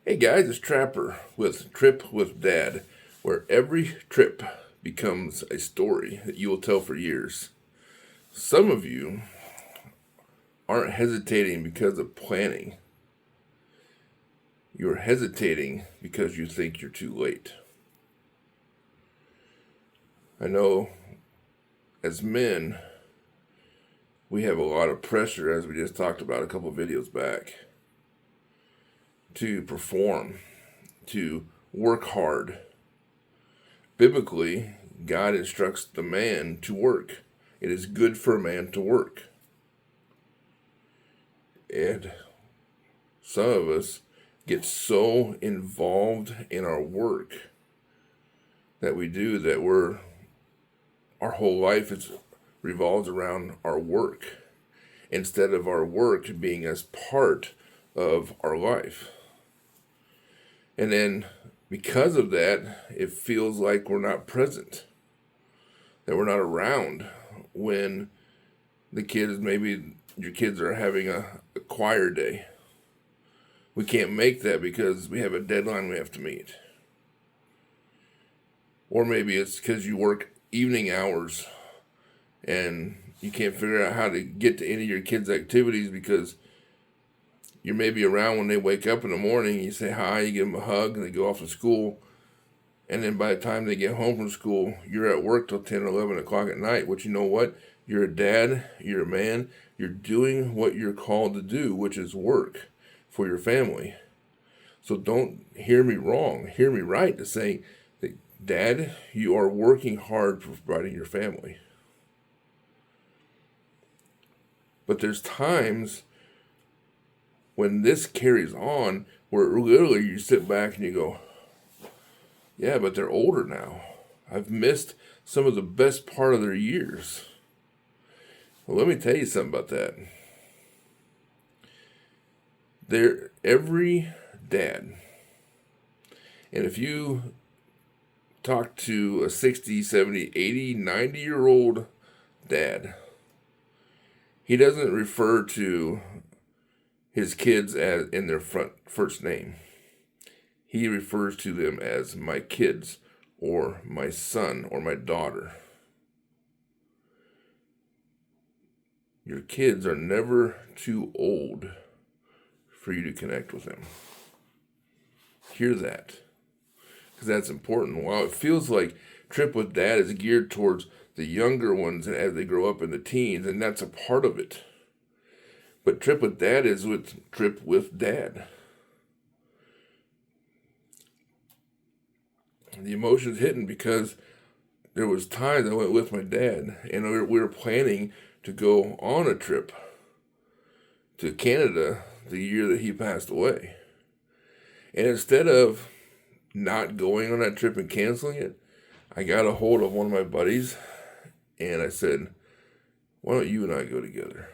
Hey guys, it's Trapper with Trip with Dad, where every trip becomes a story that you will tell for years. Some of you aren't hesitating because of planning. You're hesitating because you think you're too late. I know as men, we have a lot of pressure, as we just talked about a couple of videos back, to perform, to work hard. Biblically, God instructs the man to work. It is good for a man to work. And some of us get so involved in our work that we do that our whole life revolves around our work instead of our work being as part of our life. And then because of that, it feels like we're not present, that we're not around when maybe your kids are having a choir day. We can't make that because we have a deadline we have to meet. Or maybe it's because you work evening hours and you can't figure out how to get to any of your kids' activities because you're maybe around when they wake up in the morning. You say hi, you give them a hug, and they go off to school. And then by the time they get home from school, you're at work till 10 or 11 o'clock at night, which you know what? You're a dad, you're a man, you're doing what you're called to do, which is work for your family. So don't hear me wrong, hear me right to say that, Dad, you are working hard for providing your family. But there's times when this carries on where literally you sit back and you go, yeah, but they're older now. I've missed some of the best part of their years. Well, let me tell you something about that. Every dad, and if you talk to a 60, 70, 80, 90-year-old dad, he doesn't refer to his kids as in their first name. He refers to them as my kids or my son or my daughter. Your kids are never too old for you to connect with them. Hear that, because that's important. While it feels like Trip with Dad is geared towards the younger ones as they grow up in the teens, and that's a part of it. But Trip with Dad is with Trip with Dad. The emotion's hitting because there was times I went with my dad, and we were planning to go on a trip to Canada the year that he passed away. And instead of not going on that trip and canceling it, I got a hold of one of my buddies, and I said, why don't you and I go together?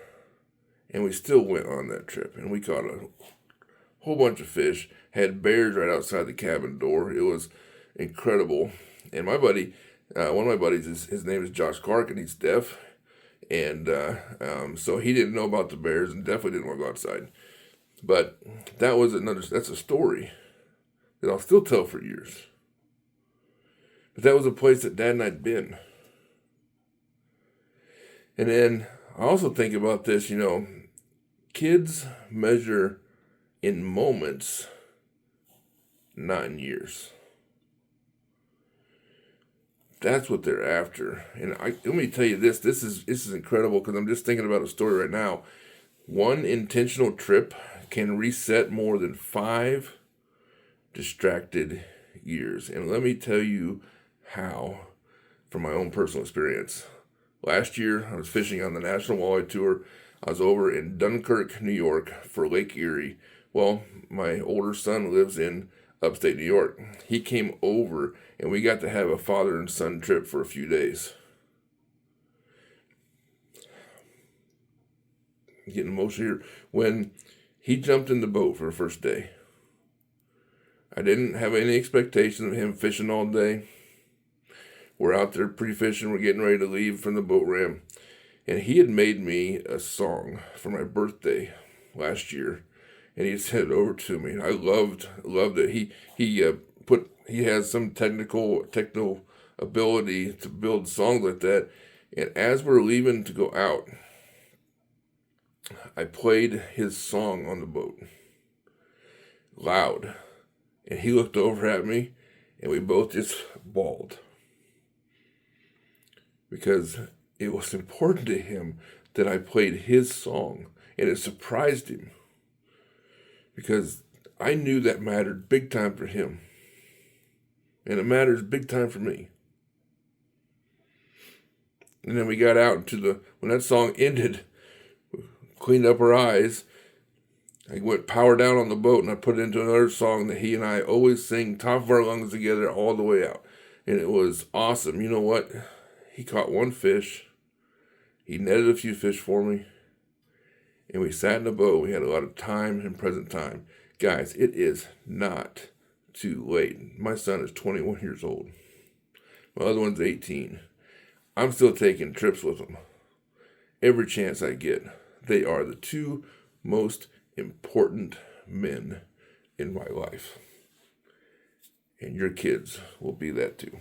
And we still went on that trip, and we caught a whole bunch of fish, had bears right outside the cabin door. It was incredible. And my buddy, one of my buddies, his name is Josh Clark, and he's deaf. And so he didn't know about the bears and definitely didn't want to go outside. But that's a story that I'll still tell for years. But that was a place that Dad and I'd been. And then I also think about this, kids measure in moments, not in years. That's what they're after. And let me tell you this. This is incredible because I'm just thinking about a story right now. One intentional trip can reset more than 5 distracted years. And let me tell you how from my own personal experience. Last year, I was fishing on the National Walleye Tour. I was over in Dunkirk, New York for Lake Erie. Well, my older son lives in upstate New York. He came over and we got to have a father and son trip for a few days. I'm getting emotional here. When he jumped in the boat for the first day, I didn't have any expectation of him fishing all day. We're out there pre-fishing. We're getting ready to leave from the boat ramp. And he had made me a song for my birthday last year. and he sent it over to me. And I loved it. He has some technical ability to build songs like that. And as we're leaving to go out, I played his song on the boat loud, and he looked over at me, and we both just bawled because it was important to him that I played his song, and it surprised him because I knew that mattered big time for him, and it matters big time for me. And then we got out when that song ended, cleaned up our eyes, I went power down on the boat, and I put it into another song that he and I always sing top of our lungs together all the way out. And it was awesome. You know what? He caught one fish. He netted a few fish for me. And we sat in the boat. We had a lot of time and present time. Guys, it is not too late. My son is 21 years old. My other one's 18. I'm still taking trips with them. Every chance I get. They are the two most important men in my life. And your kids will be that too.